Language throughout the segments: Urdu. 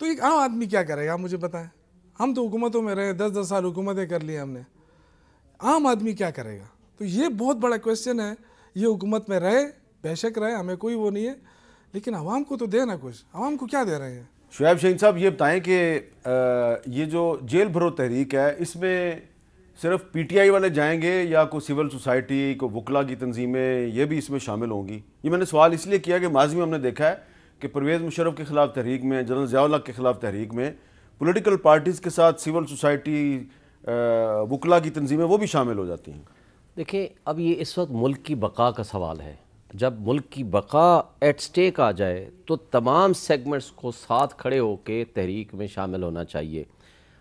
تو ایک عام آدمی کیا کرے گا آپ مجھے بتائیں. ہم تو حکومتوں میں رہے, 10 سال حکومتیں کر لی ہم نے, عام آدمی کیا کرے گا؟ تو یہ بہت بڑا کویسچن ہے. یہ حکومت میں رہے, بے شک رہے, ہمیں کوئی وہ نہیں ہے, لیکن عوام کو تو دے نا کچھ. عوام کو کیا دے رہے ہیں؟ شعیب شاہین صاحب یہ بتائیں کہ یہ جو جیل بھرو تحریک ہے, اس میں صرف پی ٹی آئی والے جائیں گے یا کوئی سول سوسائٹی, کوئی وکلا کی تنظیمیں یہ بھی اس میں شامل ہوں گی؟ یہ میں نے سوال اس لیے کیا کہ ماضی میں ہم نے دیکھا ہے کہ پرویز مشرف کے خلاف تحریک میں, جنرل ضیاء الحق کے خلاف تحریک میں پولیٹیکل پارٹیز کے ساتھ سول سوسائٹی, وکلا کی تنظیمیں وہ بھی شامل ہو جاتی ہیں. دیکھیں اب یہ اس وقت ملک کی بقا کا سوال ہے. جب ملک کی بقا ایٹ سٹیک آ جائے تو تمام سیگمنٹس کو ساتھ کھڑے ہو کے تحریک میں شامل ہونا چاہیے,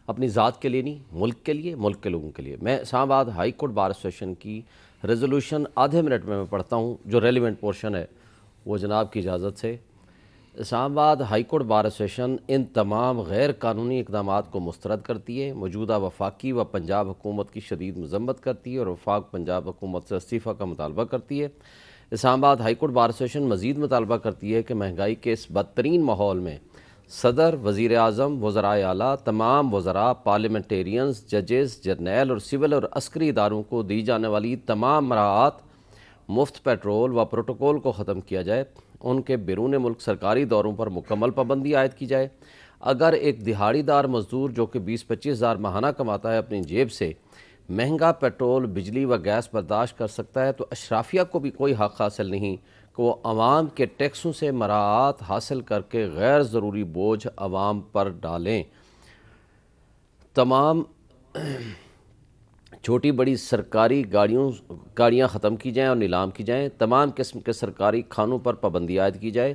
اپنی ذات کے لیے نہیں, ملک کے لیے, ملک کے لوگوں کے لیے. میں اسلام آباد ہائی کورٹ بار ایسوسیشن کی ریزولوشن آدھے منٹ میں پڑھتا ہوں, جو ریلیونٹ پورشن ہے وہ جناب کی اجازت سے. اسلام آباد ہائی کورٹ بار ایسوسیشن ان تمام غیر قانونی اقدامات کو مسترد کرتی ہے, موجودہ وفاقی و پنجاب حکومت کی شدید مذمت کرتی ہے اور وفاق پنجاب حکومت سے استعفیٰ کا مطالبہ کرتی ہے. اسلام آباد ہائی کورٹ بار ایسوسیشن مزید مطالبہ کرتی ہے کہ مہنگائی کے اس بدترین ماحول میں صدر, وزیر اعظم, وزرائے اعلیٰ, تمام وزراء, پارلیمنٹیرینز, ججز, جرنیل اور سول اور عسکری اداروں کو دی جانے والی تمام مراعات, مفت پیٹرول و پروٹوکول کو ختم کیا جائے. ان کے بیرون ملک سرکاری دوروں پر مکمل پابندی عائد کی جائے. اگر ایک دہاڑی دار مزدور جو کہ 20-25 ہزار ماہانہ کماتا ہے اپنی جیب سے مہنگا پیٹرول, بجلی و گیس برداشت کر سکتا ہے, تو اشرافیہ کو بھی کوئی حق حاصل نہیں کہ وہ عوام کے ٹیکسوں سے مراعات حاصل کر کے غیر ضروری بوجھ عوام پر ڈالیں. تمام چھوٹی بڑی سرکاری گاڑیاں ختم کی جائیں اور نیلام کی جائیں. تمام قسم کے سرکاری کھانوں پر پابندی عائد کی جائے.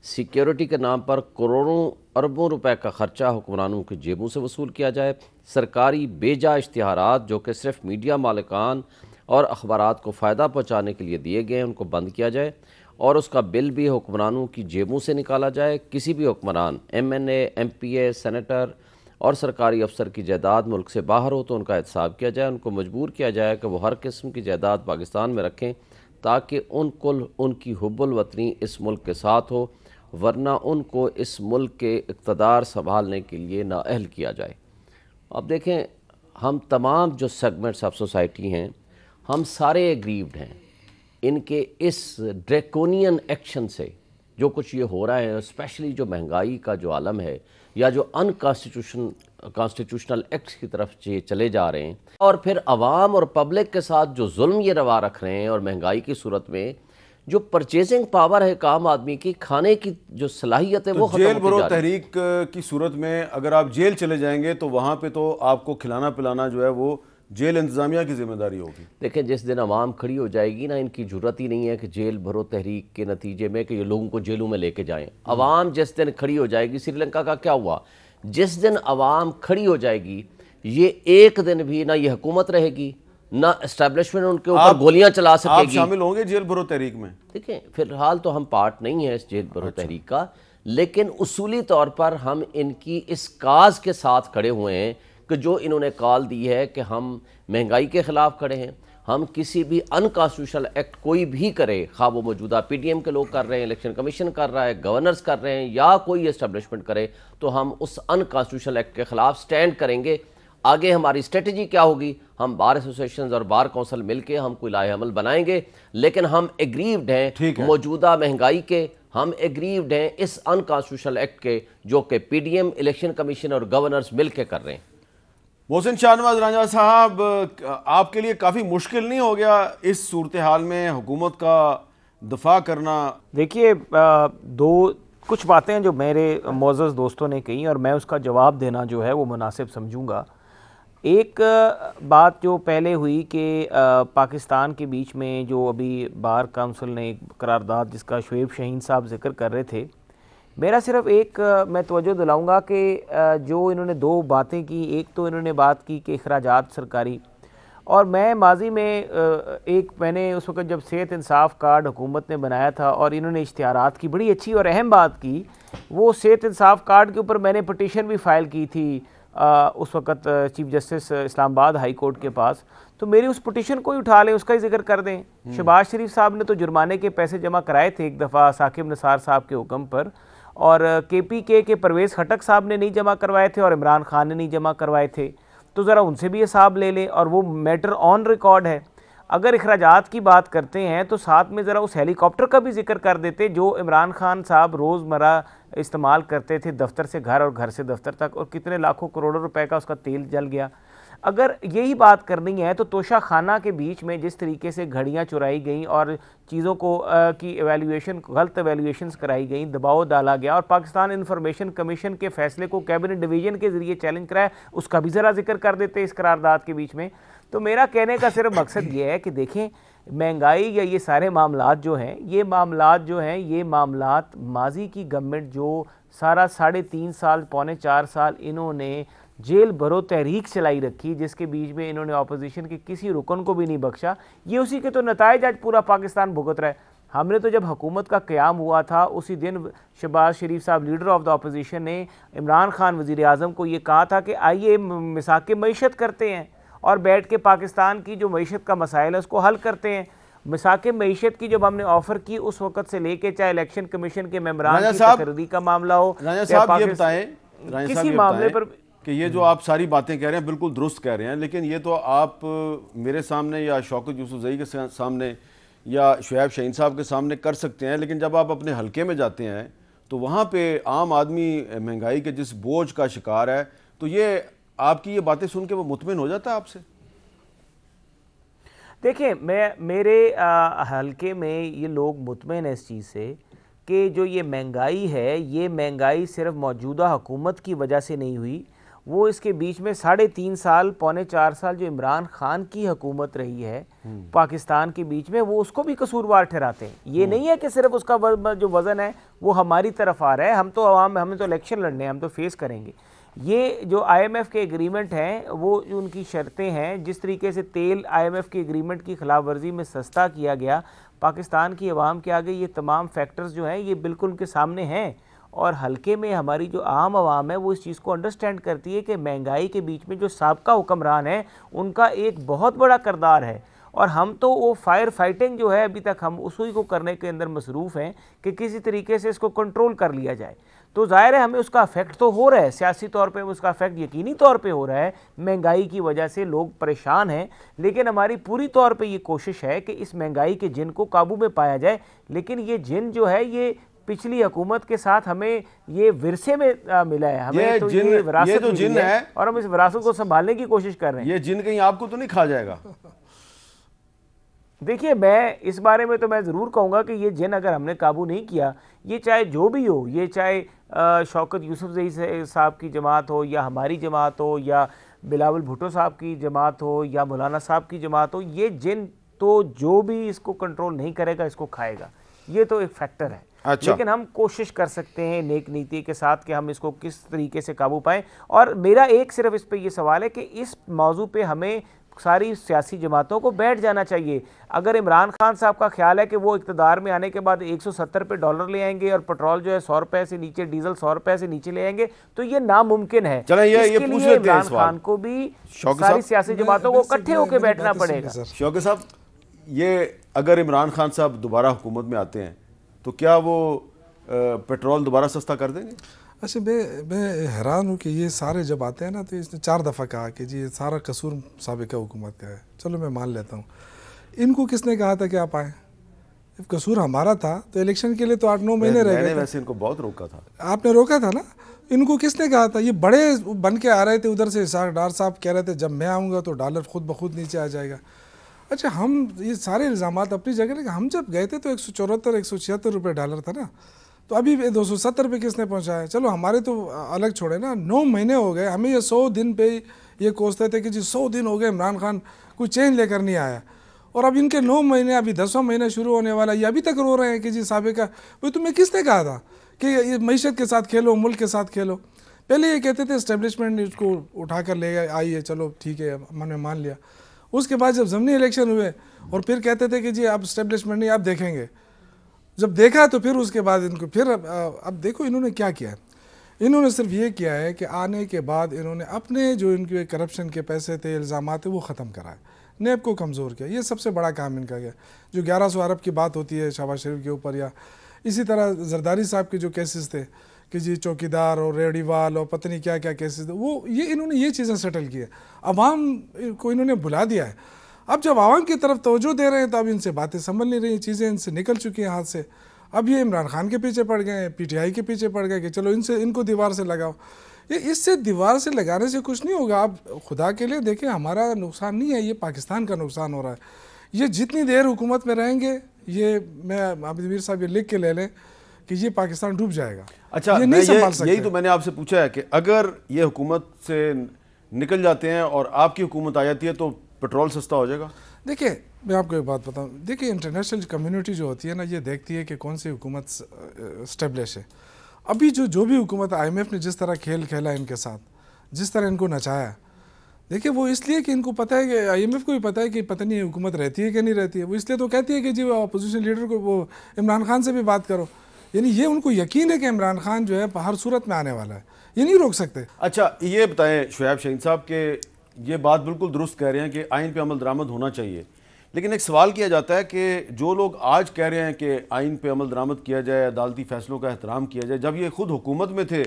سیکیورٹی کے نام پر کروڑوں اربوں روپے کا خرچہ حکمرانوں کی جیبوں سے وصول کیا جائے. سرکاری بے جا اشتہارات جو کہ صرف میڈیا مالکان اور اخبارات کو فائدہ پہنچانے کے لیے دیے گئے ہیں ان کو بند کیا جائے اور اس کا بل بھی حکمرانوں کی جیبوں سے نکالا جائے. کسی بھی حکمران, ایم این اے, ایم پی اے, سینیٹر اور سرکاری افسر کی جائیداد ملک سے باہر ہو تو ان کا احتساب کیا جائے. ان کو مجبور کیا جائے کہ وہ ہر قسم کی جائیداد پاکستان میں رکھیں تاکہ ان کی حب الوطنی اس ملک کے ساتھ ہو, ورنہ ان کو اس ملک کے اقتدار سنبھالنے کے لیے نااہل کیا جائے. اب دیکھیں, ہم تمام جو سیگمنٹس آف سوسائٹی ہیں ہم سارے ایگریوڈ ہیں ان کے اس ڈریکونین ایکشن سے. جو کچھ یہ ہو رہا ہے, اسپیشلی جو مہنگائی کا جو عالم ہے یا جو کانسٹیٹیوشنل ایکٹس کی طرف چلے جا رہے ہیں, اور پھر عوام اور پبلک کے ساتھ جو ظلم یہ روا رکھ رہے ہیں, اور مہنگائی کی صورت میں جو پرچیزنگ پاور ہے عام آدمی کی, کھانے کی جو صلاحیت ہے وہ ختم ہوتی جا رہی ہے. جیل بھرو تحریک کی صورت میں اگر آپ جیل چلے جائیں گے تو وہاں پہ تو آپ کو کھلانا پلانا جو ہے وہ جیل انتظامیہ کی ذمہ داری ہوگی. دیکھیں, جس دن عوام کھڑی ہو جائے گی نا, ان کی جرت ہی نہیں ہے کہ جیل بھرو تحریک کے نتیجے میں کہ یہ لوگوں کو جیلوں میں لے کے جائیں. عوام جس دن کھڑی ہو جائے گی, سری لنکا کا کیا ہوا, جس دن عوام کھڑی ہو جائے گی یہ ایک دن بھی نہ یہ حکومت رہے گی نہ اسٹیبلشمنٹ ان کے اوپر گولیاں چلا سکے گی. آپ شامل ہوں گے جیل بھرو تحریک میں؟ دیکھیں, فی الحال تو ہم پارٹ نہیں ہیں اس جیل بھرو تحریک کا, لیکن اصولی طور پر ہم ان کی اس کاز کے ساتھ کھڑے ہوئے ہیں کہ جو انہوں نے کال دی ہے کہ ہم مہنگائی کے خلاف کھڑے ہیں. ہم کسی بھی انکانسٹیٹیوشنل ایکٹ کوئی بھی کرے, خواہ وہ موجودہ پی ڈی ایم کے لوگ کر رہے ہیں, الیکشن کمیشن کر رہا ہے, گورنرز کر رہے ہیں, یا کوئی اسٹیبلشمنٹ کرے, تو ہم اس انکانسٹیٹیوشنل ایکٹ کے خلاف سٹینڈ کریں گے. آگے ہماری اسٹریٹجی کیا ہوگی, ہم بار ایسوسیشنز اور بار کونسل مل کے ہم کوئی لائحہ عمل بنائیں گے, لیکن ہم ایگریوڈ ہیں موجودہ مہنگائی کے, ہم ایگریوڈ ہیں اس انکانسٹیٹیوشنل ایکٹ کے جو کہ P D M, election commission اور گورنرز مل کے کر رہے ہیں. محسن شاہ نواز رانجھا صاحب, آپ کے لیے کافی مشکل نہیں ہو گیا اس صورتحال میں حکومت کا دفاع کرنا؟ دیکھیے, کچھ باتیں جو میرے معزز دوستوں نے کہیں اور میں اس کا جواب دینا جو ہے وہ مناسب سمجھوں گا. ایک بات جو پہلے ہوئی کہ پاکستان کے بیچ میں جو ابھی بار کونسل نے ایک قرارداد جس کا شعیب شاہین صاحب ذکر کر رہے تھے, میرا صرف ایک میں توجہ دلاؤں گا کہ جو انہوں نے دو باتیں کی. ایک تو انہوں نے بات کی کہ اخراجات سرکاری, اور میں ماضی میں میں نے اس وقت جب صحت انصاف کارڈ حکومت نے بنایا تھا اور انہوں نے اشتہارات کی بڑی اچھی اور اہم بات کی, وہ صحت انصاف کارڈ کے اوپر میں نے پٹیشن بھی فائل کی تھی اس وقت چیف جسٹس اسلام آباد ہائی کورٹ کے پاس, تو میری اس پٹیشن کو ہی اٹھا لیں, اس کا ہی ذکر کر دیں. شہباز شریف صاحب نے تو جرمانے کے پیسے جمع کرائے تھے ایک دفعہ ثاقب نثار صاحب کے حکم پر, اور کے پی کے پرویز خٹک صاحب نے نہیں جمع کروائے تھے اور عمران خان نے نہیں جمع کروائے تھے، تو ذرا ان سے بھی حساب لے لیں، اور وہ میٹر آن ریکارڈ ہے۔ اگر اخراجات کی بات کرتے ہیں تو ساتھ میں ذرا اس ہیلی کاپٹر کا بھی ذکر کر دیتے جو عمران خان صاحب روزمرہ استعمال کرتے تھے دفتر سے گھر اور گھر سے دفتر تک، اور کتنے لاکھوں کروڑوں روپے کا اس کا تیل جل گیا۔ اگر یہی بات کرنی ہے تو توشہ خانہ کے بیچ میں جس طریقے سے گھڑیاں چرائی گئیں اور چیزوں کو کی ایویلیویشن، غلط ایویلیویشنز کرائی گئیں، دباؤ ڈالا گیا، اور پاکستان انفارمیشن کمیشن کے فیصلے کو کیبنٹ ڈویژن کے ذریعے چیلنج کرایا، اس کا بھی ذرا ذکر کر دیتے اس قرارداد کے بیچ میں۔ تو میرا کہنے کا صرف مقصد یہ ہے کہ دیکھیں مہنگائی یا یہ سارے معاملات جو ہیں، یہ معاملات ماضی کی گورنمنٹ جو سارا 3.5 سال 3.25 سال انہوں نے جیل بھرو تحریک چلائی رکھی، جس کے بیچ میں انہوں نے اپوزیشن کے کسی رکن کو بھی نہیں بخشا، یہ اسی کے تو نتائج آج پورا پاکستان بھگت رہا ہے۔ ہم نے تو جب حکومت کا قیام ہوا تھا اسی دن شہباز شریف صاحب لیڈر آف دا اپوزیشن نے عمران خان وزیر اعظم کو یہ کہا تھا کہ آئیے مساق معیشت کرتے ہیں اور بیٹھ کے پاکستان کی جو معیشت کا مسائل ہے اس کو حل کرتے ہیں۔ مساق معیشت کی جب ہم نے آفر کی اس وقت سے لے کے چاہے الیکشن کمیشن کے ممبران کی تقرری کا معاملہ ہو، صاحب یہ بتائیں کسی معاملے پر کہ یہ جو آپ ساری باتیں کہہ رہے ہیں بالکل درست کہہ رہے ہیں، لیکن یہ تو آپ میرے سامنے یا شوکت یوسف زئی کے سامنے یا شعیب شاہین صاحب کے سامنے کر سکتے ہیں، لیکن جب آپ اپنے حلقے میں جاتے ہیں تو وہاں پہ عام آدمی مہنگائی کے جس بوجھ کا شکار ہے، تو یہ آپ کی یہ باتیں سن کے وہ مطمئن ہو جاتا ہے آپ سے؟ دیکھیں میرے حلقے میں یہ لوگ مطمئن ہیں اس چیز سے کہ جو یہ مہنگائی ہے، یہ مہنگائی صرف موجودہ حکومت کی وجہ سے نہیں ہوئی، وہ اس کے بیچ میں 3.5 سال 3.25 سال جو عمران خان کی حکومت رہی ہے پاکستان کے بیچ میں، وہ اس کو بھی قصوروار ٹھہراتے ہیں۔ یہ نہیں ہے کہ صرف اس کا جو وزن ہے وہ ہماری طرف آ رہا ہے، ہم تو عوام، ہمیں تو الیکشن لڑنے ہیں، ہم تو فیس کریں گے۔ یہ جو آئی ایم ایف کے ایگریمنٹ ہیں وہ جو ان کی شرطیں ہیں، جس طریقے سے تیل آئی ایم ایف کے ایگریمنٹ کی خلاف ورزی میں سستا کیا گیا، پاکستان کی عوام کے آگے یہ تمام فیکٹرز جو ہیں یہ بالکل ان کے سامنے ہیں، اور حلقے میں ہماری جو عام عوام ہے وہ اس چیز کو انڈرسٹینڈ کرتی ہے کہ مہنگائی کے بیچ میں جو سابقہ حکمران ہیں ان کا ایک بہت بڑا کردار ہے، اور ہم تو وہ فائر فائٹنگ جو ہے ابھی تک ہم اسی کو کرنے کے اندر مصروف ہیں کہ کسی طریقے سے اس کو کنٹرول کر لیا جائے۔ تو ظاہر ہے ہمیں اس کا افیکٹ تو ہو رہا ہے، سیاسی طور پہ اس کا افیکٹ یقینی طور پہ ہو رہا ہے، مہنگائی کی وجہ سے لوگ پریشان ہیں، لیکن ہماری پوری طور پہ یہ کوشش ہے کہ اس مہنگائی کے جن کو قابو میں پایا جائے۔ لیکن یہ جن جو ہے یہ پچھلی حکومت کے ساتھ ہمیں یہ ورثے میں ملا ہے، ہمیں تو یہ وراثت ملی ہے اور ہم اس وراثت کو سنبھالنے کی کوشش کر رہے ہیں۔ یہ جن کہیں آپ کو تو نہیں کھا جائے گا؟ دیکھیے میں اس بارے میں تو میں ضرور کہوں گا کہ یہ جن اگر ہم نے قابو نہیں کیا، یہ چاہے جو بھی ہو، یہ چاہے شوکت یوسف زئی صاحب کی جماعت ہو یا ہماری جماعت ہو یا بلاول بھٹو صاحب کی جماعت ہو یا مولانا صاحب کی جماعت ہو، یہ جن تو جو بھی اس کو کنٹرول نہیں کرے گا اس کو کھائے گا، یہ تو ایک فیکٹر ہے۔ لیکن ہم کوشش کر سکتے ہیں نیک نیتی کے ساتھ کہ ہم اس کو کس طریقے سے قابو پائیں، اور میرا ایک صرف اس پہ یہ سوال ہے کہ اس موضوع پہ ہمیں ساری سیاسی جماعتوں کو بیٹھ جانا چاہیے۔ اگر عمران خان صاحب کا خیال ہے کہ وہ اقتدار میں آنے کے بعد 170 پہ ڈالر لے آئیں گے اور پٹرول جو ہے 100 روپے سے نیچے، ڈیزل 100 روپے سے نیچے لے آئیں گے، تو یہ ناممکن ہے۔ چلیں یہ اس کے پوچھ لیے لیتے ہیں عمران خان کو بھی ساری سیاسی جماعتوں کو اکٹھے ہو کے بیٹھنا پڑے گا۔ شوکت صاحب، یہ اگر عمران خان صاحب دوبارہ حکومت میں آتے ہیں تو کیا وہ پیٹرول دوبارہ سستا کر دیں گے؟ اچھا میں حیران ہوں کہ یہ سارے جب آتے ہیں نا تو اس نے 4 دفعہ کہا کہ جی سارا قصور سابقہ حکومت کا ہے۔ چلو میں مان لیتا ہوں، ان کو کس نے کہا تھا کہ آپ آئیں؟ جب قصور ہمارا تھا تو الیکشن کے لیے تو 8-9 مہینے رہ گئے۔ ویسے ان کو بہت روکا تھا۔ آپ نے روکا تھا نا، ان کو کس نے کہا تھا؟ یہ بڑے بن کے آ رہے تھے ادھر سے، اسحاق ڈار صاحب کہہ رہے تھے جب میں آؤں گا تو ڈالر خود بخود نیچے آ جائے گا۔ اچھا ہم یہ سارے الزامات اپنی جگہ، لیکن ہم جب گئے تھے تو 174-176 روپے ڈالر تھا نا، تو ابھی 270 پہ کس نے پہنچایا؟ چلو ہمارے تو الگ چھوڑے نا، 9 مہینے ہو گئے ہمیں، یہ 100 دن پہ یہ کوستے تھے کہ جی 100 دن ہو گئے عمران خان کوئی چینج لے کر نہیں آیا، اور اب ان کے 9 مہینے، ابھی 10واں مہینہ شروع ہونے والا، یہ ابھی تک رو رہے ہیں کہ جی سابقہ۔ وہ تمہیں کس نے کہا تھا کہ یہ معیشت کے ساتھ کھیلو، ملک کے ساتھ کھیلو؟ پہلے یہ کہتے تھے اسٹیبلشمنٹ اس کو اٹھا کر لے آئی ہے، چلو ٹھیک ہے میں نے مان لیا۔ اس کے بعد جب ضمنی الیکشن ہوئے اور پھر کہتے تھے کہ جی اب اسٹیبلشمنٹ نہیں، اب دیکھیں گے۔ جب دیکھا تو پھر اس کے بعد ان کو پھر اب دیکھو انہوں نے کیا کیا ہے۔ انہوں نے صرف یہ کیا ہے کہ آنے کے بعد انہوں نے اپنے جو ان کے کرپشن کے پیسے تھے، الزامات تھے، وہ ختم کرائے، نیب کو کمزور کیا۔ یہ سب سے بڑا کام ان کا گیا۔ جو 1100 ارب کی بات ہوتی ہے شہباز شریف کے اوپر یا اسی طرح زرداری صاحب کے جو کیسز تھے کہ جی چوکیدار اور ریڑھی وال اور پتہ نہیں کیا کیا کیسز تھے، وہ انہوں نے یہ چیزیں سیٹل کی ہے، عوام کو انہوں نے بلا دیا ہے. اب جب عوام کی طرف توجہ دے رہے ہیں تو اب ان سے باتیں سنبھل نہیں رہی، چیزیں ان سے نکل چکی ہیں ہاتھ سے. اب یہ عمران خان کے پیچھے پڑ گئے ہیں، پی ٹی آئی کے پیچھے پڑ گئے کہ چلو ان کو دیوار سے لگاؤ. یہ اس سے دیوار سے لگانے سے کچھ نہیں ہوگا. آپ خدا کے لیے دیکھیں، ہمارا نقصان نہیں ہے، یہ پاکستان کا نقصان ہو رہا ہے. یہ جتنی دیر حکومت میں رہیں گے، یہ میں عابد میر صاحب یہ لکھ کے لے لیں کہ یہ پاکستان ڈوب جائے گا. اچھا، یہی تو میں نے آپ سے پوچھا ہے کہ اگر یہ حکومت سے نکل جاتے ہیں اور آپ کی حکومت آ جاتی ہے تو پیٹرول سستا ہو جائے گا؟ دیکھیں میں آپ کو ایک بات بتاؤں، دیکھیں انٹرنیشنل کمیونٹی جو ہوتی ہے نا، یہ دیکھتی ہے کہ کون سی حکومت اسٹیبلش ہے. ابھی جو بھی حکومت آئی ایم ایف نے جس طرح کھیل کھیلا ان کے ساتھ، جس طرح ان کو نچایا، دیکھیں وہ اس لیے کہ ان کو پتہ ہے کہ آئی ایم ایف کو بھی پتہ ہے کہ پتہ نہیں حکومت رہتی ہے کہ نہیں رہتی ہے. وہ اس لیے تو کہتی ہے کہ جی وہ اپوزیشن لیڈر کو، وہ عمران خان سے بھی بات کرو. یعنی یہ ان کو یقین ہے کہ عمران خان جو ہے ہر صورت میں آنے والا ہے، یہ نہیں روک سکتے. اچھا یہ بتائیں شعیب شاہین صاحب کہ یہ بات بالکل درست کہہ رہے ہیں کہ آئین پہ عمل درآمد ہونا چاہیے، لیکن ایک سوال کیا جاتا ہے کہ جو لوگ آج کہہ رہے ہیں کہ آئین پہ عمل درآمد کیا جائے، عدالتی فیصلوں کا احترام کیا جائے، جب یہ خود حکومت میں تھے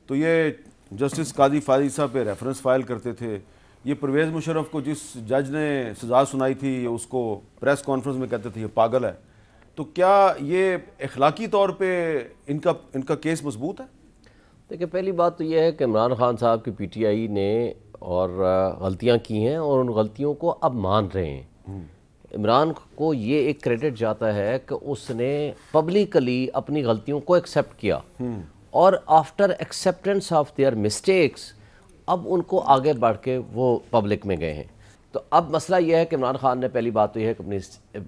تو یہ جسٹس قاضی فاضل صاحب پہ ریفرنس فائل کرتے تھے. یہ پرویز مشرف کو جس جج نے سزا سنائی تھی اس کو پریس کانفرنس میں کہتے تھے یہ پاگل ہے. تو کیا یہ اخلاقی طور پہ ان کا کیس مضبوط ہے؟ دیکھیں پہلی بات تو یہ ہے کہ عمران خان صاحب کی پی ٹی آئی نے اور غلطیاں کی ہیں اور ان غلطیوں کو اب مان رہے ہیں. عمران کو یہ ایک کریڈٹ جاتا ہے کہ اس نے پبلکلی اپنی غلطیوں کو ایکسیپٹ کیا، اور after acceptance of their mistakes اب ان کو آگے بڑھ کے وہ پبلک میں گئے ہیں. تو اب مسئلہ یہ ہے کہ عمران خان نے پہلی بات تو یہ ہے کہ اپنی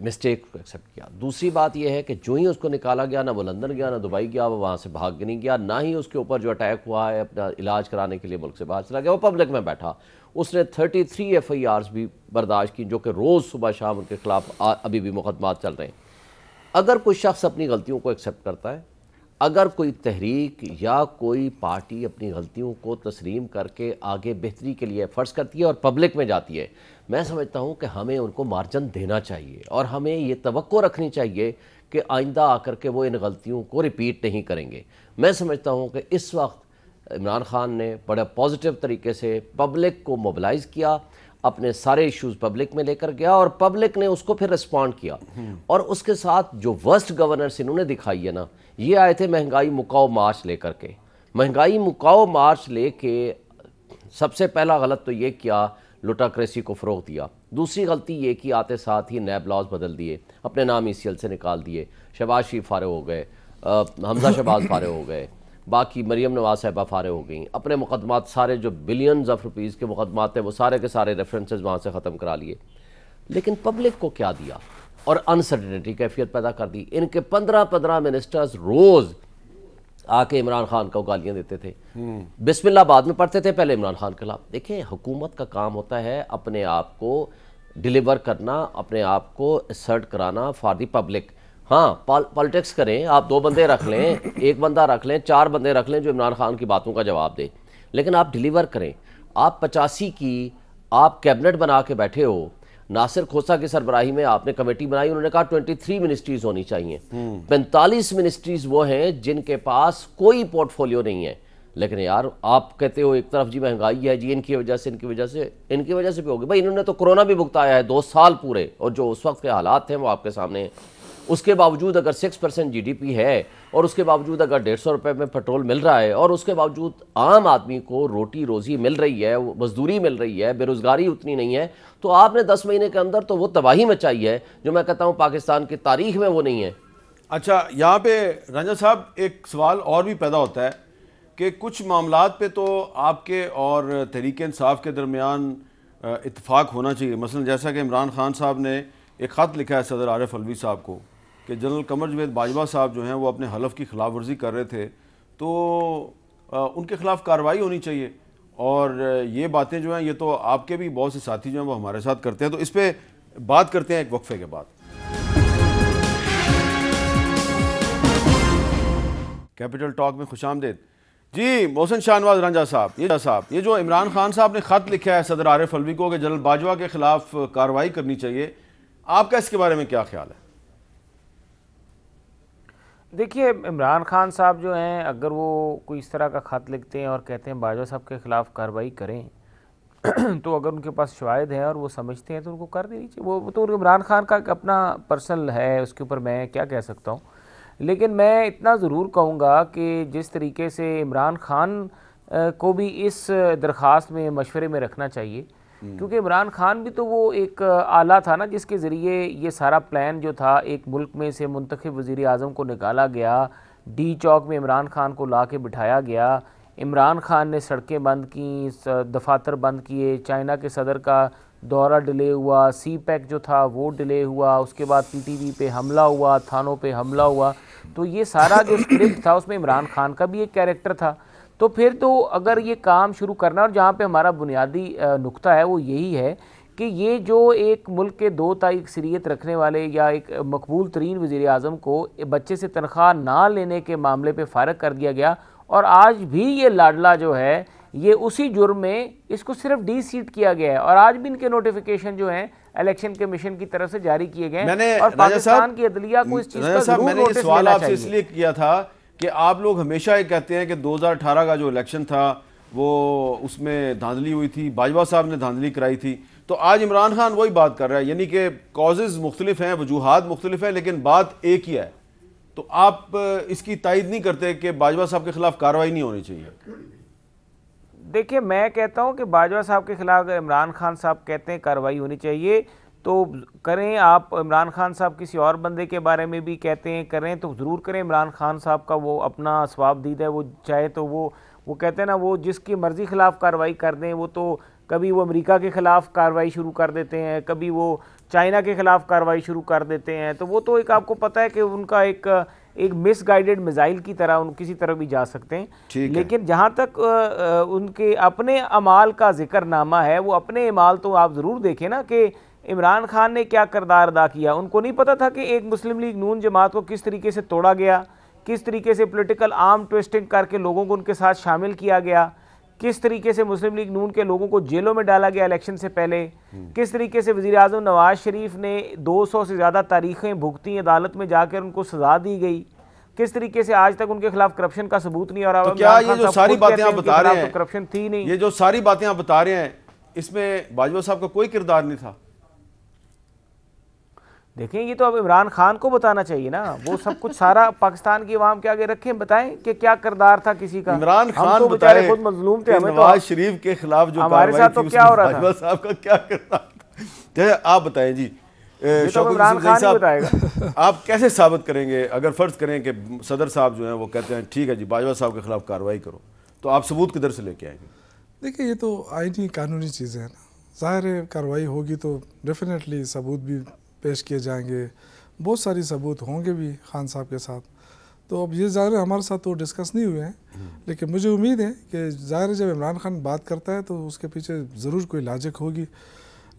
مسٹیک کو ایکسیپٹ کیا. دوسری بات یہ ہے کہ جو ہی اس کو نکالا گیا، نہ وہ لندن گیا، نہ دبئی گیا، وہ وہاں سے بھاگ نہیں گیا، نہ ہی اس کے اوپر جو اٹیک ہوا ہے اپنا علاج کرانے کے لیے ملک سے باہر چلا گیا، وہ پبلک میں بیٹھا. اس نے 33 ایف آئی آرز بھی برداشت کی، جو کہ روز صبح شام ان کے خلاف ابھی بھی مقدمات چل رہے ہیں. اگر کوئی شخص اپنی غلطیوں کو ایکسیپٹ کرتا ہے، اگر کوئی تحریک یا کوئی پارٹی اپنی غلطیوں کو تسلیم کر کے آگے بہتری کے لیے ایفرٹس کرتی ہے اور پبلک میں جاتی ہے، میں سمجھتا ہوں کہ ہمیں ان کو مارجن دینا چاہیے اور ہمیں یہ توقع رکھنی چاہیے کہ آئندہ آ کر کے وہ ان غلطیوں کو ریپیٹ نہیں کریں گے. میں سمجھتا ہوں کہ اس وقت عمران خان نے بڑا پازیٹیو طریقے سے پبلک کو موبلائز کیا، اپنے سارے ایشوز پبلک میں لے کر گیا اور پبلک نے اس کو پھر رسپونڈ کیا. اور اس کے ساتھ جو ورسٹ گورننس انہوں نے دکھائی ہے نا، یہ آئے تھے مہنگائی مکاؤ مارچ لے کر کے. مہنگائی مکاؤ مارچ لے کے سب سے پہلا غلط تو یہ کیا، لوٹاکریسی کو فروغ دیا. دوسری غلطی یہ کی، آتے ساتھ ہی نیب لاز بدل دیے، اپنے نام ای سی ایل سے نکال دیے. شہباز شریف فارغ ہو گئے، حمزہ شہباز فارغ ہو گئے، باقی مریم نواز صاحبہ فارغ ہو گئیں. اپنے مقدمات سارے جو بلینز آف روپیز کے مقدمات ہیں وہ سارے کے سارے ریفرنسز وہاں سے ختم کرا لیے. لیکن پبلک کو کیا دیا؟ اور انسرٹنٹی کیفیت پیدا کر دی. ان کے 15 منسٹرز روز آ کے عمران خان کو گالیاں دیتے تھے، بسم اللہ بعد میں پڑھتے تھے، پہلے عمران خان کے خلاف. دیکھیں حکومت کا کام ہوتا ہے اپنے آپ کو ڈیلیور کرنا، اپنے آپ کو اسرٹ کرانا فار دی پبلک. ہاں پالیٹکس کریں، آپ 2 بندے رکھ لیں، 1 بندہ رکھ لیں، 4 بندے رکھ لیں جو عمران خان کی باتوں کا جواب دے، لیکن آپ ڈیلیور کریں. آپ 85 کی آپ کیبنٹ بنا کے بیٹھے ہو، ناصر کھوسا کی سربراہی میں آپ نے کمیٹی بنائی، انہوں نے کہا 23 منسٹریز ہونی چاہیے. 45 منسٹریز وہ ہیں جن کے پاس کوئی پورٹ فولیو نہیں ہے. لیکن یار آپ کہتے ہو ایک طرف جی مہنگائی ہے، جی ان کی وجہ سے بھی ہوگی. بھائی انہوں نے تو کرونا بھی بھگتایا ہے 2 سال پورے، اور جو اس وقت کے حالات ہیں وہ آپ کے سامنے ہیں. اس کے باوجود اگر 6% جی ڈی پی ہے، اور اس کے باوجود اگر 150 روپے میں پیٹرول مل رہا ہے، اور اس کے باوجود عام آدمی کو روٹی روزی مل رہی ہے، مزدوری مل رہی ہے، بے روزگاری اتنی نہیں ہے، تو آپ نے 10 مہینے کے اندر تو وہ تباہی مچائی ہے جو میں کہتا ہوں پاکستان کی تاریخ میں وہ نہیں ہے. اچھا یہاں پہ رنجا صاحب ایک سوال اور بھی پیدا ہوتا ہے کہ کچھ معاملات پہ تو آپ کے اور تحریک انصاف کے درمیان اتفاق ہونا چاہیے. مثلا جیسا کہ عمران خان صاحب نے ایک خط لکھا ہے صدر عارف علوی صاحب کو کہ جنرل قمر جاوید باجوہ صاحب جو ہیں وہ اپنے حلف کی خلاف ورزی کر رہے تھے، تو ان کے خلاف کارروائی ہونی چاہیے. اور یہ باتیں جو ہیں یہ تو آپ کے بھی بہت سے ساتھی جو ہیں وہ ہمارے ساتھ کرتے ہیں، تو اس پہ بات کرتے ہیں ایک وقفے کے بعد. کیپٹل ٹاک میں خوش آمدید. جی محسن شاہ نواز رنجا صاحب، یہ جو عمران خان صاحب نے خط لکھا ہے صدر عارف علوی کو کہ جنرل باجوہ کے خلاف کارروائی کرنی چاہیے، آپ کا اس کے بارے میں کیا خیال ہے؟ دیکھیے عمران خان صاحب جو ہیں اگر وہ کوئی اس طرح کا خط لکھتے ہیں اور کہتے ہیں باجوہ صاحب کے خلاف کارروائی کریں تو اگر ان کے پاس شواہد ہیں اور وہ سمجھتے ہیں تو ان کو کر دینی چاہیے. وہ تو عمران خان کا اپنا پرسنل ہے, اس کے اوپر میں کیا کہہ سکتا ہوں. لیکن میں اتنا ضرور کہوں گا کہ جس طریقے سے عمران خان کو بھی اس درخواست میں مشورے میں رکھنا چاہیے, کیونکہ عمران خان بھی تو وہ ایک آلہ تھا نا جس کے ذریعے یہ سارا پلان جو تھا ایک ملک میں سے منتخب وزیر اعظم کو نکالا گیا, ڈی چوک میں عمران خان کو لا کے بٹھایا گیا, عمران خان نے سڑکیں بند کیں, دفاتر بند کیے, چائنا کے صدر کا دورہ ڈیلے ہوا, سی پیک جو تھا وہ ڈیلے ہوا, اس کے بعد پی ٹی وی پہ حملہ ہوا, تھانوں پہ حملہ ہوا. تو یہ سارا جو اسکرپٹ تھا اس میں عمران خان کا بھی ایک کیریکٹر تھا. تو پھر تو اگر یہ کام شروع کرنا, اور جہاں پہ ہمارا بنیادی نقطہ ہے وہ یہی ہے کہ یہ جو ایک ملک کے 2 تائی اکثریت رکھنے والے یا ایک مقبول ترین وزیر اعظم کو بچے سے تنخواہ نہ لینے کے معاملے پہ فارغ کر دیا گیا, اور آج بھی یہ لاڈلا جو ہے یہ اسی جرم میں اس کو صرف ڈی سیٹ کیا گیا ہے, اور آج بھی ان کے نوٹیفیکیشن جو ہیں الیکشن کمیشن کی طرف سے جاری کیے گئے ہیں, اور پاکستان کی عدلیہ کو اس چیز کا ضرور نوٹس لینا آپ سے اس لیے کیا تھا کہ آپ لوگ ہمیشہ یہ کہتے ہیں کہ 2018 کا جو الیکشن تھا وہ اس میں دھاندلی ہوئی تھی, باجوہ صاحب نے دھاندلی کرائی تھی. تو آج عمران خان وہی بات کر رہا ہے, یعنی کہ کازز مختلف ہیں, وجوہات مختلف ہیں, لیکن بات ایک ہی ہے. تو آپ اس کی تائید نہیں کرتے کہ باجوہ صاحب کے خلاف کارروائی نہیں ہونی چاہیے؟ دیکھیے میں کہتا ہوں کہ باجوہ صاحب کے خلاف اگر عمران خان صاحب کہتے ہیں کارروائی ہونی چاہیے تو کریں. آپ عمران خان صاحب کسی اور بندے کے بارے میں بھی کہتے ہیں کریں تو ضرور کریں. عمران خان صاحب کا وہ اپنا اسباب دید ہے, وہ چاہے تو وہ کہتے ہیں نا وہ جس کی مرضی خلاف کارروائی کر دیں. وہ تو کبھی وہ امریکہ کے خلاف کارروائی شروع کر دیتے ہیں, کبھی وہ چائنا کے خلاف کارروائی شروع کر دیتے ہیں. تو وہ تو ایک آپ کو پتہ ہے کہ ان کا ایک مس گائیڈڈ میزائل کی طرح ان کسی طرح بھی جا سکتے ہیں. لیکن جہاں تک ان کے اپنے اعمال کا ذکر نامہ ہے, وہ اپنے اعمال تو آپ ضرور دیکھیں نا کہ عمران خان نے کیا کردار ادا کیا. ان کو نہیں پتہ تھا کہ ایک مسلم لیگ نون جماعت کو کس طریقے سے توڑا گیا, کس طریقے سے پولیٹیکل آرم ٹویسٹنگ کر کے لوگوں کو ان کے ساتھ شامل کیا گیا, کس طریقے سے مسلم لیگ نون کے لوگوں کو جیلوں میں ڈالا گیا الیکشن سے پہلے, کس طریقے سے وزیر اعظم نواز شریف نے 200 سے زیادہ تاریخیں بھگتی, عدالت میں جا کر ان کو سزا دی گئی, کس طریقے سے آج تک ان کے خلاف کرپشن کا ثبوت نہیں. اور تو کیا یہ جو ساری باتیں آپ بتا رہے ہیں کرپشن تھی نہیں, یہ جو ساری باتیں آپ بتا رہے ہیں اس میں باجوہ صاحب کا کوئی کردار نہیں تھا؟ دیکھیں یہ تو اب عمران خان کو بتانا چاہیے نا, وہ سب کچھ سارا پاکستان کی عوام کے آگے رکھیں, بتائیں کہ کیا کردار تھا کسی کا. عمران خان تو بیچارے خود مظلوم تھے, ہمیں تو نواز شریف کے خلاف جو ہمارے ساتھ تو کیا ہو رہا تھا, باجوہ صاحب کا کیا کردار تھا, آپ بتائیں جی. عمران خان ہی بتائے گا. آپ کیسے ثابت کریں گے اگر فرض کریں کہ صدر صاحب جو ہیں وہ کہتے ہیں ٹھیک ہے جی باجوہ صاحب کے خلاف کارروائی کرو, تو آپ ثبوت کدھر سے لے کے آئیں گے؟ دیکھیں یہ تو آئینی قانونی چیزیں ہیں نا, ظاہر ہے کارروائی ہوگی تو ڈیفینیٹلی ثبوت بھی پیش کیے جائیں گے, بہت ساری ثبوت ہوں گے بھی خان صاحب کے ساتھ. تو اب یہ ظاہر ہے ہمارے ساتھ تو ڈسکس نہیں ہوئے ہیں, لیکن مجھے امید ہے کہ ظاہر ہے جب عمران خان بات کرتا ہے تو اس کے پیچھے ضرور کوئی لاجک ہوگی.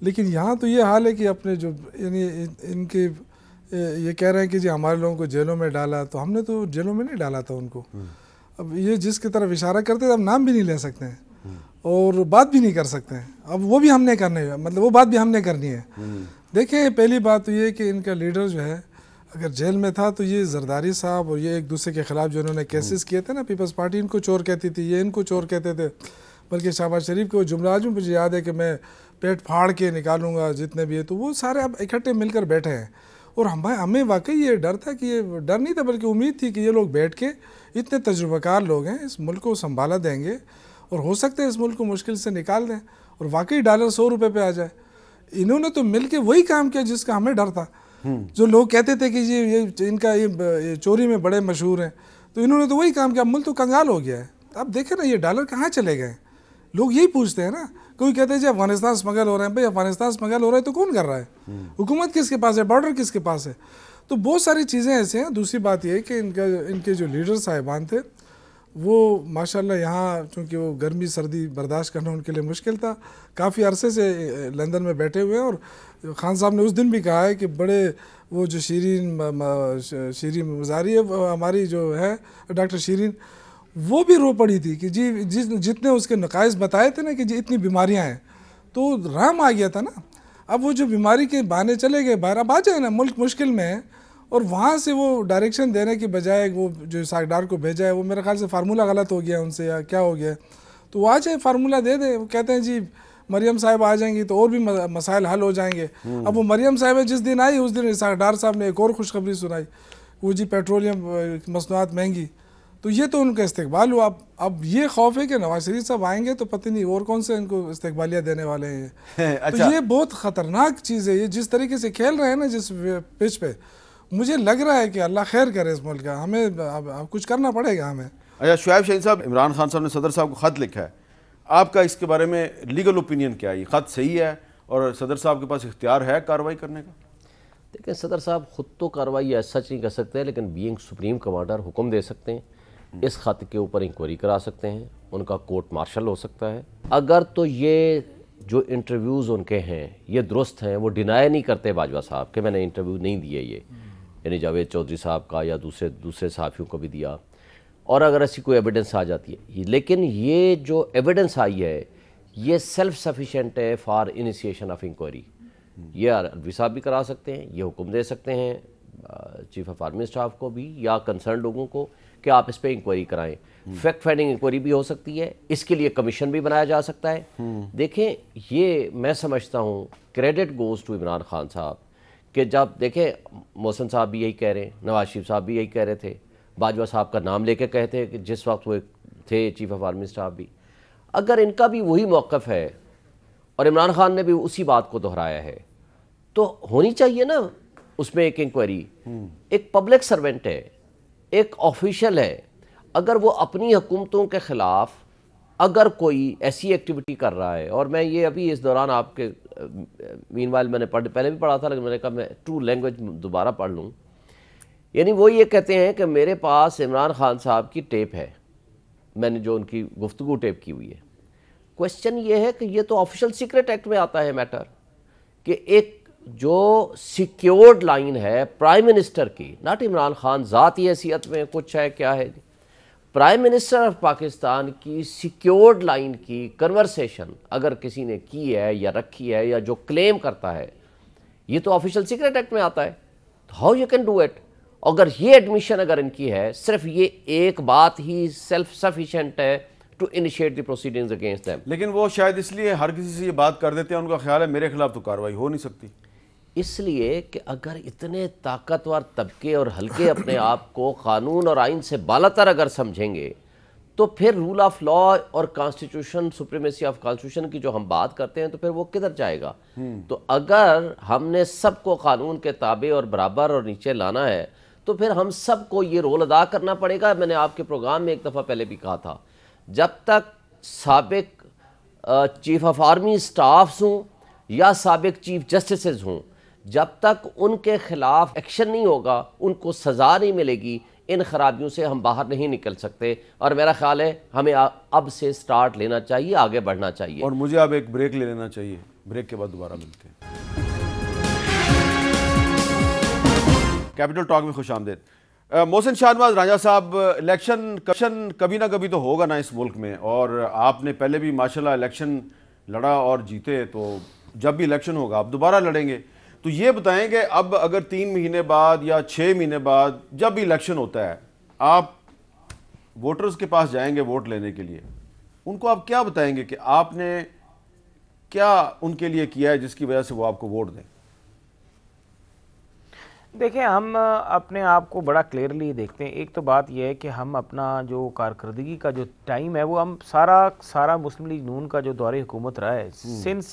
لیکن یہاں تو یہ حال ہے کہ اپنے جو یعنی ان کے یہ کہہ رہے ہیں کہ جی ہمارے لوگوں کو جیلوں میں ڈالا, تو ہم نے تو جیلوں میں نہیں ڈالا تھا ان کو. اب یہ جس کی طرف اشارہ کرتے ہیں اب نام بھی نہیں لے سکتے ہیں اور بات بھی نہیں کر سکتے ہیں, اب وہ بھی ہم نے کرنے مطلب وہ بات بھی ہم نے کرنی ہے. دیکھیں پہلی بات تو یہ کہ ان کا لیڈر جو ہے اگر جیل میں تھا تو یہ زرداری صاحب اور یہ ایک دوسرے کے خلاف جو انہوں نے کیسز کیے تھے نا, پیپلز پارٹی ان کو چور کہتی تھی, یہ ان کو چور کہتے تھے, بلکہ شہباز شریف کو جملہ آج مجھے یاد ہے کہ میں پیٹ پھاڑ کے نکالوں گا جتنے بھی ہے, تو وہ سارے اب اکٹھے مل کر بیٹھے ہیں. اور ہمیں واقعی یہ ڈر تھا کہ یہ ڈر نہیں تھا بلکہ امید تھی کہ یہ لوگ بیٹھ کے اتنے تجربہ کار لوگ ہیں, اس ملک کو سنبھالا دیں گے اور ہو سکتا ہے اس ملک کو مشکل سے نکال دیں اور واقعی ڈالر 100 روپے پہ آ جائے. انہوں نے تو مل کے وہی کام کیا جس کا ہمیں ڈر تھا. جو لوگ کہتے تھے کہ یہ ان کا یہ چوری میں بڑے مشہور ہیں, تو انہوں نے تو وہی کام کیا, ملک تو کنگال ہو گیا ہے. اب دیکھیں نا یہ ڈالر کہاں چلے گئے, لوگ یہی پوچھتے ہیں نا. کوئی کہتے ہیں جی افغانستان اسمگل ہو رہے ہیں, بھائی افغانستان اسمگل ہو رہا ہے تو کون کر رہا ہے, حکومت کس کے پاس ہے, بارڈر کس کے پاس ہے. تو بہت ساری چیزیں ایسے ہیں. دوسری بات یہ ہے کہ ان کے جو لیڈر صاحبان تھے وہ ماشاءاللہ یہاں چونکہ وہ گرمی سردی برداشت کرنا ان کے لیے مشکل تھا, کافی عرصے سے لندن میں بیٹھے ہوئے ہیں. اور خان صاحب نے اس دن بھی کہا ہے کہ بڑے وہ جو شیرین مزاری ہے ہماری جو ہے ڈاکٹر شیرین, وہ بھی رو پڑی تھی کہ جی جتنے اس کے نقائص بتائے تھے نا کہ جی اتنی بیماریاں ہیں, تو رام آ گیا تھا نا. اب وہ جو بیماری کے بہانے چلے گئے باہر, اب آ جائے نا, ملک مشکل میں ہے اور وہاں سے وہ ڈائریکشن دینے کی بجائے وہ جو اسحاق ڈار کو بھیجا ہے وہ میرے خیال سے فارمولہ غلط ہو گیا ان سے یا کیا ہو گیا، تو وہ آ جائے فارمولہ دے دے. وہ کہتے ہیں جی مریم صاحب آ جائیں گی تو اور بھی مسائل حل ہو جائیں گے. اب وہ مریم صاحب جس دن آئی اس دن اسحاق ڈار صاحب نے ایک اور خوشخبری سنائی، وہ جی پیٹرولیم مصنوعات مہنگی، تو یہ تو ان کا استقبال ہوا. اب یہ خوف ہے کہ نواز شریف صاحب آئیں گے تو پتہ نہیں اور کون سے ان کو استقبالیہ دینے والے ہیں. تو یہ بہت خطرناک چیز ہے. یہ جس طریقے سے کھیل رہے ہیں نا جس پچ پہ، مجھے لگ رہا ہے کہ اللہ خیر کرے اس ملک کا، ہمیں اب کچھ کرنا پڑے گا ہمیں. اچھا شعیب شاہین صاحب، عمران خان صاحب نے صدر صاحب کو خط لکھا ہے، آپ کا اس کے بارے میں لیگل اوپینین کیا ہے؟ یہ خط صحیح ہے اور صدر صاحب کے پاس اختیار ہے کارروائی کرنے کا؟ دیکھیں صدر صاحب خود تو کارروائی ایسا سچ نہیں کر سکتے، لیکن بینگ سپریم کمانڈر حکم دے سکتے ہیں، اس خط کے اوپر انکوائری کرا سکتے ہیں، ان کا کورٹ مارشل ہو سکتا ہے. اگر تو یہ جو انٹرویوز ان کے ہیں یہ درست ہیں، وہ ڈینائی نہیں کرتے باجوہ صاحب کہ میں نے انٹرویو نہیں دیے یہ، یعنی جاوید چودھری صاحب کا یا دوسرے صحافیوں کو بھی دیا، اور اگر ایسی کوئی ایویڈنس آ جاتی ہے، لیکن یہ جو ایویڈنس آئی ہے یہ سیلف سفیشینٹ ہے فار انیشیشن آف انکوائری. یہ الوی صاحب بھی کرا سکتے ہیں، یہ حکم دے سکتے ہیں چیف آف آرمی اسٹاف کو بھی یا کنسرن لوگوں کو کہ آپ اس پہ انکوائری کرائیں. فیکٹ فائنڈنگ انکوائری بھی ہو سکتی ہے، اس کے لیے کمیشن بھی بنایا جا سکتا ہے. دیکھیں یہ میں سمجھتا ہوں credit goes to Imran Khan صاحب کہ جب دیکھیں محسن صاحب بھی یہی کہہ رہے ہیں، نواز شریف صاحب بھی یہی کہہ رہے تھے، باجوہ صاحب کا نام لے کے کہتے ہیں کہ جس وقت وہ تھے چیف آف آرمی اسٹاف بھی. اگر ان کا بھی وہی موقف ہے اور عمران خان نے بھی اسی بات کو دہرایا ہے تو ہونی چاہیے نا اس میں ایک انکوائری. ایک پبلک سرونٹ ہے، ایک آفیشل ہے، اگر وہ اپنی حکومتوں کے خلاف اگر کوئی ایسی ایکٹیویٹی کر رہا ہے، اور میں یہ ابھی اس دوران آپ کے مین وائل میں نے پہلے بھی پڑھا تھا لیکن میں نے کہا میں ٹرو لینگویج دوبارہ پڑھ لوں، یعنی وہ یہ کہتے ہیں کہ میرے پاس عمران خان صاحب کی ٹیپ ہے، میں نے جو ان کی گفتگو ٹیپ کی ہوئی ہے. کوشچن یہ ہے کہ یہ تو آفیشل سیکرٹ ایکٹ میں آتا ہے میٹر کہ ایک جو سیکیورڈ لائن ہے پرائم منسٹر کی، ناٹ عمران خان ذاتی حیثیت میں کچھ ہے کیا ہے، پرائم منسٹر آف پاکستان کی سیکیورڈ لائن کی کنورسیشن اگر کسی نے کی ہے یا رکھی ہے یا جو کلیم کرتا ہے، یہ تو آفیشل سیکرٹ ایکٹ میں آتا ہے. How you can do it? اگر یہ ایڈمیشن اگر ان کی ہے، صرف یہ ایک بات ہی سیلف سفیشینٹ ہے to initiate the proceedings against them. لیکن وہ شاید اس لیے ہر کسی سے یہ بات کر دیتے ہیں، ان کا خیال ہے میرے خلاف تو کارروائی ہو نہیں سکتی. اس لیے کہ اگر اتنے طاقتور طبقے اور حلقے اپنے آپ کو قانون اور آئین سے بالاتر اگر سمجھیں گے تو پھر رول آف لا اور کانسٹیٹیوشن، سپریمیسی آف کانسٹیٹیوشن کی جو ہم بات کرتے ہیں تو پھر وہ کدھر جائے گا؟ تو اگر ہم نے سب کو قانون کے تابع اور برابر اور نیچے لانا ہے تو پھر ہم سب کو یہ رول ادا کرنا پڑے گا. میں نے آپ کے پروگرام میں ایک دفعہ پہلے بھی کہا تھا، جب تک سابق چیف آف آرمی سٹافز ہوں یا سابق چیف جسٹسز ہوں، جب تک ان کے خلاف ایکشن نہیں ہوگا، ان کو سزا نہیں ملے گی، ان خرابیوں سے ہم باہر نہیں نکل سکتے. اور میرا خیال ہے ہمیں اب سے سٹارٹ لینا چاہیے، آگے بڑھنا چاہیے. اور مجھے اب ایک بریک لے لینا چاہیے، بریک کے بعد دوبارہ ملتے ہیں. کیپٹل ٹاک میں خوش آمدید. محسن شاہ نواز رانجھا صاحب، الیکشن کبھی نہ کبھی تو ہوگا نا اس ملک میں، اور آپ نے پہلے بھی ماشاءاللہ الیکشن لڑا اور جیتے، تو جب بھی الیکشن ہوگا آپ دوبارہ لڑیں گے. تو یہ بتائیں کہ اب اگر 3 مہینے بعد یا 6 مہینے بعد جب بھی الیکشن ہوتا ہے، آپ ووٹرز کے پاس جائیں گے ووٹ لینے کے لیے، ان کو آپ کیا بتائیں گے کہ آپ نے کیا ان کے لیے کیا ہے جس کی وجہ سے وہ آپ کو ووٹ دیں؟ دیکھیں ہم اپنے آپ کو بڑا کلیئرلی دیکھتے ہیں. ایک تو بات یہ ہے کہ ہم اپنا جو کارکردگی کا جو ٹائم ہے وہ ہم سارا مسلم لیگ نون کا جو دور حکومت رہا ہے سنس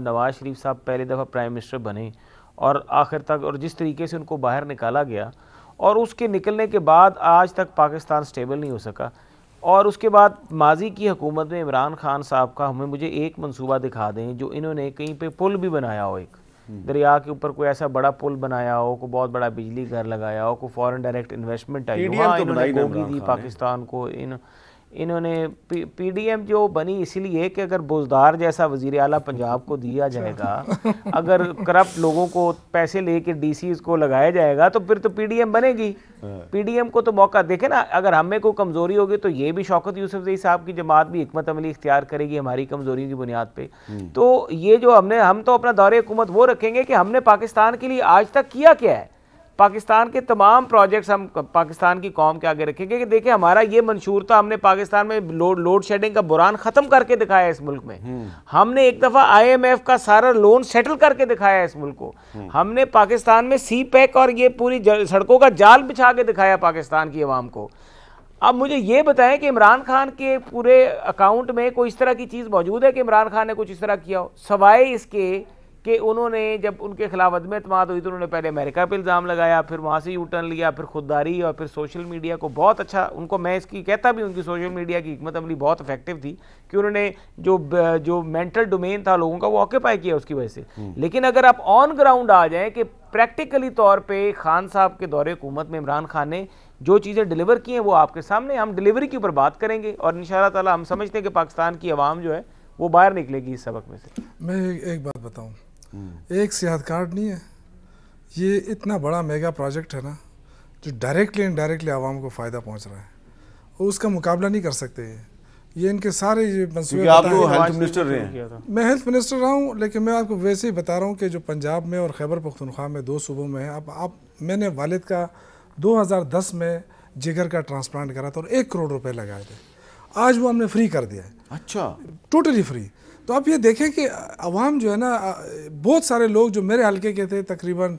نواز شریف صاحب پہلی دفعہ پرائم منسٹر بنے اور آخر تک، اور جس طریقے سے ان کو باہر نکالا گیا اور اس کے نکلنے کے بعد آج تک پاکستان سٹیبل نہیں ہو سکا. اور اس کے بعد ماضی کی حکومت میں عمران خان صاحب کا مجھے ایک منصوبہ دکھا دیں جو انہوں نے کہیں پہ پل بھی بنایا ہو، ایک دریا کے اوپر کوئی ایسا بڑا پل بنایا ہو، کوئی بہت بڑا بجلی گھر لگایا ہو، کوئی فورن ڈائریکٹ انویسٹمنٹ آئی ہو. ہاں انہوں نے گوگی دی پاکستان کو، انہوں نے پی ڈی ایم جو بنی اسی لیے کہ اگر بزدار جیسا وزیر اعلیٰ پنجاب کو دیا جائے گا، اگر کرپٹ لوگوں کو پیسے لے کے ڈی سیز کو لگایا جائے گا تو پھر تو پی ڈی ایم بنے گی. پی ڈی ایم کو تو موقع دیکھیں نا، اگر ہم میں کوئی کمزوری ہوگی تو یہ بھی شوکت یوسف زئی صاحب کی جماعت بھی حکمت عملی اختیار کرے گی ہماری کمزوریوں کی بنیاد پہ. تو یہ جو ہم تو اپنا دور حکومت وہ رکھیں گے کہ ہم نے پاکستان کے لیے آج تک کیا کیا ہے. پاکستان کے تمام پروجیکٹس ہم پاکستان کی قوم کے آگے رکھیں گے کہ دیکھیں ہمارا یہ منشور تھا, ہم نے پاکستان میں لوڈ شیڈنگ کا بحران ختم کر کے دکھایا اس ملک میں, ہم نے ایک دفعہ IMF کا سارا لون سیٹل کر کے دکھایا اس ملک کو, ہم نے پاکستان میں سی پیک اور یہ پوری سڑکوں کا جال بچھا کے دکھایا پاکستان کی عوام کو. اب مجھے یہ بتائیں کہ عمران خان کے پورے اکاؤنٹ میں کوئی اس طرح کی چیز موجود ہے کہ عمران خان نے کچھ اس طرح کیا ہو, سوائے اس کے کہ انہوں نے جب ان کے خلاف عدم اعتماد ہوئی تو انہوں نے پہلے امریکہ پہ الزام لگایا, پھر وہاں سے یو ٹرن لیا, پھر خودداری, اور پھر سوشل میڈیا کو بہت اچھا ان کو, میں اس کی کہتا بھی ان کی سوشل میڈیا کی حکمت عملی بہت افیکٹو تھی کہ انہوں نے جو مینٹل ڈومین تھا لوگوں کا وہ آکیپائی کیا اس کی وجہ سے. لیکن اگر آپ آن گراؤنڈ آ جائیں کہ پریکٹیکلی طور پہ خان صاحب کے دور حکومت میں عمران خان نے جو چیزیں ڈیلیور کی ہیں وہ آپ کے سامنے, ہم ڈیلیوری کے اوپر بات کریں گے اور انشاءاللہ تعالی ہم سمجھتے ہیں کہ پاکستان کی عوام جو ہے وہ باہر نکلے گی اس سبق میں سے. میں ایک بات بتاؤں, ایک سیاحت کارڈ نہیں ہے, یہ اتنا بڑا میگا پروجیکٹ ہے نا جو ڈائریکٹلی انڈائریکٹلی عوام کو فائدہ پہنچ رہا ہے, اور اس کا مقابلہ نہیں کر سکتے. یہ ان کے سارے یہ منصوبے, آپ کو ہیلتھ منسٹر رہے ہیں, میں ہیلتھ منسٹر رہا ہوں, لیکن میں آپ کو ویسے ہی بتا رہا ہوں کہ جو پنجاب میں اور خیبر پختونخوا میں 2 صوبوں میں ہے. اب میں نے والد کا 2010 میں جگر کا ٹرانسپلانٹ کرا تھا اور 1 کروڑ روپے لگائے تھے, آج وہ ہم نے فری کر دیا ہے. اچھا, ٹوٹلی فری. تو آپ یہ دیکھیں کہ عوام جو ہے نا, بہت سارے لوگ جو میرے حلقے کے تھے تقریباً,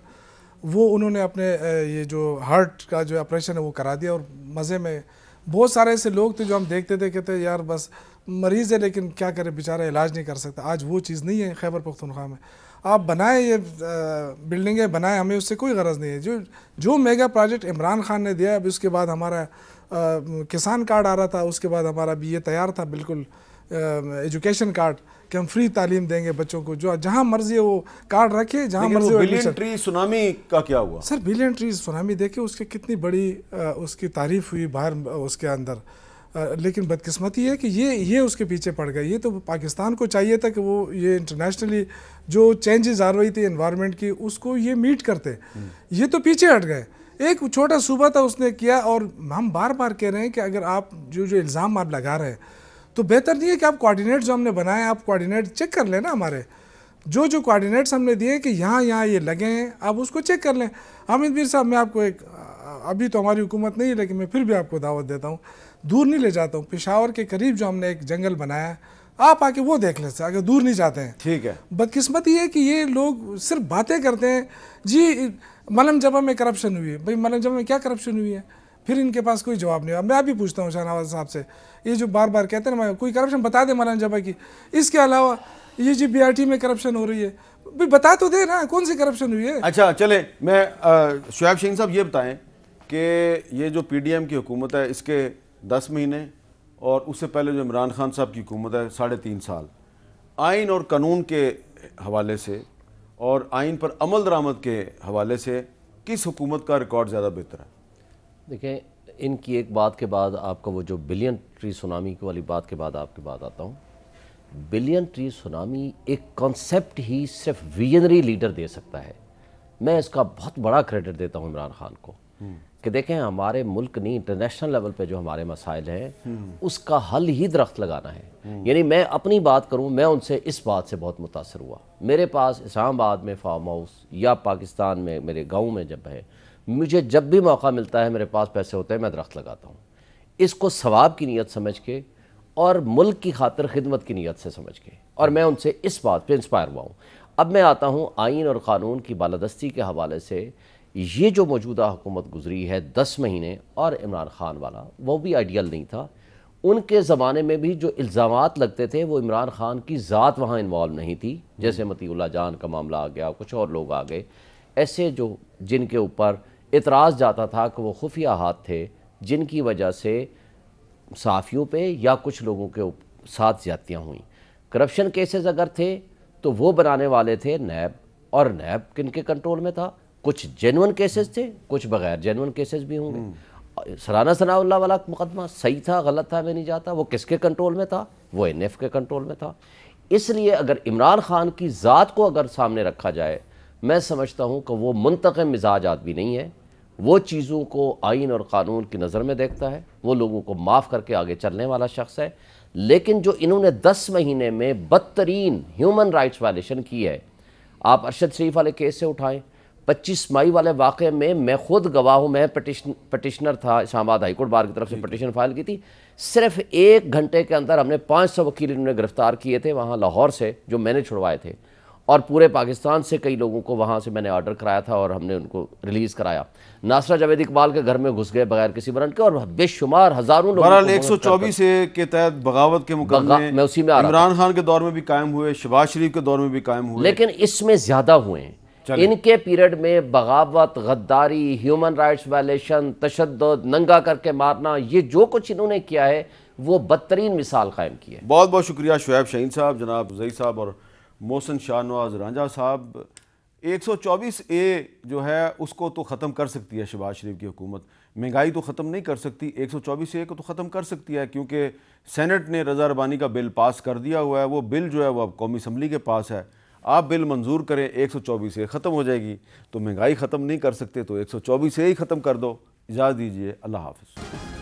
وہ انہوں نے اپنے یہ جو ہارٹ کا جو آپریشن ہے وہ کرا دیا, اور مزے میں بہت سارے ایسے لوگ تھے جو ہم دیکھتے تھے کہتے یار بس مریض ہے لیکن کیا کرے بیچارہ علاج نہیں کر سکتا. آج وہ چیز نہیں ہے خیبر پختونخوا میں. آپ بنائیں یہ بلڈنگیں بنائیں, ہمیں اس سے کوئی غرض نہیں ہے. جو میگا پروجیکٹ عمران خان نے دیا, اب اس کے بعد ہمارا کسان کارڈ آ رہا تھا, اس کے بعد ہمارا بھی یہ تیار تھا بالکل ایجوکیشن کارڈ کہ ہم فری تعلیم دیں گے بچوں کو, جو جہاں مرضی ہے وہ کارڈ رکھے, جہاں مرضی. بلین ٹری سونامی کا کیا ہوا سر؟ بلین ٹری سونامی دیکھیں اس کی کتنی بڑی اس کی تعریف ہوئی باہر اس کے اندر, لیکن بدقسمتی ہے کہ یہ اس کے پیچھے پڑ گئے. یہ تو پاکستان کو چاہیے تھا کہ وہ یہ انٹرنیشنلی جو چینجز آ رہی تھی انوائرمنٹ کی اس کو یہ میٹ کرتے, یہ تو پیچھے ہٹ گئے. ایک چھوٹا صوبہ تھا اس نے کیا, اور ہم بار بار کہہ رہے ہیں کہ اگر آپ جو الزام آپ لگا رہے ہیں تو بہتر نہیں ہے کہ آپ کوآرڈینیٹ جو ہم نے بنائے آپ کوآرڈینیٹ چیک کر لیں نا. ہمارے جو کوآرڈینیٹس ہم نے دیے کہ یہاں یہ لگے ہیں, آپ اس کو چیک کر لیں. حامد میر صاحب, میں آپ کو ایک, ابھی تو ہماری حکومت نہیں ہے لیکن میں پھر بھی آپ کو دعوت دیتا ہوں, دور نہیں لے جاتا ہوں, پشاور کے قریب جو ہم نے ایک جنگل بنایا ہے, آپ آ کے وہ دیکھ لیں اگر دور نہیں جاتے ہیں. ٹھیک ہے. بدقسمتی ہے کہ یہ لوگ صرف باتیں کرتے ہیں. جی ملم جبہ میں کرپشن ہوئی ہے, بھائی ملم جبہ میں کیا کرپشن ہوئی ہے؟ پھر ان کے پاس کوئی جواب نہیں ہوا. میں ابھی پوچھتا ہوں شاہ نواز صاحب سے, یہ جو بار بار کہتے ہیں نا کوئی کرپشن بتا دیں ملم جبہ کی, اس کے علاوہ یہ جی BRT میں کرپشن ہو رہی ہے, بھائی بتا تو دے نا کون سی کرپشن ہوئی ہے. اچھا چلیں, میں شعیب شہین صاحب یہ بتائیں کہ یہ جو PDM کی حکومت ہے اس کے 10 مہینے اور اس سے پہلے جو عمران خان صاحب کی حکومت ہے 3.5 سال, آئین اور قانون کے حوالے سے اور آئین پر عمل درآمد کے حوالے سے کس حکومت کا ریکارڈ زیادہ بہتر ہے؟ دیکھیں, ان کی ایک بات کے بعد آپ کا وہ جو بلین ٹری سونامی والی بات کے بعد آپ کے بعد آتا ہوں. بلین ٹری سونامی ایک کانسیپٹ ہی صرف ویژنری لیڈر دے سکتا ہے. میں اس کا بہت بڑا کریڈٹ دیتا ہوں عمران خان کو کہ دیکھیں ہمارے ملک نہیں, انٹرنیشنل لیول پہ جو ہمارے مسائل ہیں اس کا حل ہی درخت لگانا ہے. یعنی میں اپنی بات کروں, میں ان سے اس بات سے بہت متاثر ہوا. میرے پاس اسلام آباد میں فارم ہاؤس یا پاکستان میں میرے گاؤں میں جب ہے, مجھے جب بھی موقع ملتا ہے, میرے پاس پیسے ہوتے ہیں, میں درخت لگاتا ہوں. اس کو ثواب کی نیت سمجھ کے اور ملک کی خاطر خدمت کی نیت سے سمجھ کے, اور میں ان سے اس بات پہ انسپائر ہوا ہوں. اب میں آتا ہوں آئین اور قانون کی بالادستی کے حوالے سے. یہ جو موجودہ حکومت گزری ہے 10 مہینے اور عمران خان والا, وہ بھی آئیڈیل نہیں تھا. ان کے زمانے میں بھی جو الزامات لگتے تھے وہ عمران خان کی ذات وہاں انوالو نہیں تھی, جیسے مطیع اللہ جان کا معاملہ آ گیا, کچھ اور لوگ آ گئے ایسے جو جن کے اوپر اعتراض جاتا تھا کہ وہ خفیہ ہاتھ تھے, جن کی وجہ سے صحافیوں پہ یا کچھ لوگوں کے ساتھ زیادتیاں ہوئیں. کرپشن کیسز اگر تھے تو وہ بنانے والے تھے نیب, اور نیب کن کے کنٹرول میں تھا؟ کچھ جینون کیسز تھے, کچھ بغیر جینون کیسز بھی ہوں گے. سرانہ ثناء اللہ والا مقدمہ صحیح تھا غلط تھا میں نہیں جاتا, وہ کس کے کنٹرول میں تھا؟ وہ NF کے کنٹرول میں تھا. اس لیے اگر عمران خان کی ذات کو اگر سامنے رکھا جائے, میں سمجھتا ہوں کہ وہ منتقم مزاج آدمی نہیں ہے. وہ چیزوں کو آئین اور قانون کی نظر میں دیکھتا ہے, وہ لوگوں کو معاف کر کے آگے چلنے والا شخص ہے. لیکن جو انہوں نے 10 مہینے میں بدترین ہیومن رائٹس وائلیشن کی ہے, آپ ارشد شریف والے کیس سے اٹھائیں, 25 مئی والے واقعے میں خود گواہ ہوں، میں پٹیشنر تھا، اسلام آباد ہائی کورٹ بار کی طرف سے پٹیشن فائل کی تھی. صرف 1 گھنٹے کے اندر ہم نے 500 وکیل انہوں نے گرفتار کیے تھے وہاں لاہور سے، جو میں نے چھڑوائے تھے، اور پورے پاکستان سے کئی لوگوں کو وہاں سے میں نے آرڈر کرایا تھا اور ہم نے ان کو ریلیز کرایا. ناصرہ جاوید اقبال کے گھر میں گھس گئے بغیر کسی وارنٹ کے، اور بے شمار ہزاروں لوگ. بہرحال 124 کے تحت بغاوت کے مقدمے میں اسی میں آ رہا تھا. عمران خان کے دور میں بھی قائم ہوئے، شہباز شریف کے دور میں بھی قائم ہوئے، لیکن اس میں زیادہ ہوئے ہیں. ان کے پیریڈ میں بغاوت، غداری، ہیومن رائٹس وائلیشن، تشدد، ننگا کر کے مارنا، یہ جو کچھ انہوں نے کیا ہے وہ بدترین مثال قائم کی ہے. بہت بہت شکریہ شعیب شاہین صاحب، جناب زئی صاحب اور محسن شاہ نواز رانجھا صاحب. 124A جو ہے اس کو تو ختم کر سکتی ہے شہباز شریف کی حکومت، مہنگائی تو ختم نہیں کر سکتی. 124A کو تو ختم کر سکتی ہے کیونکہ سینٹ نے رضا ربانی کا بل پاس کر دیا ہوا ہے. وہ بل جو ہے وہ اب قومی اسمبلی کے پاس ہے. آپ بل منظور کریں، 124A ختم ہو جائے گی. تو مہنگائی ختم نہیں کر سکتے تو 124A ہی ختم کر دو. اجازت دیجیے، اللہ حافظ.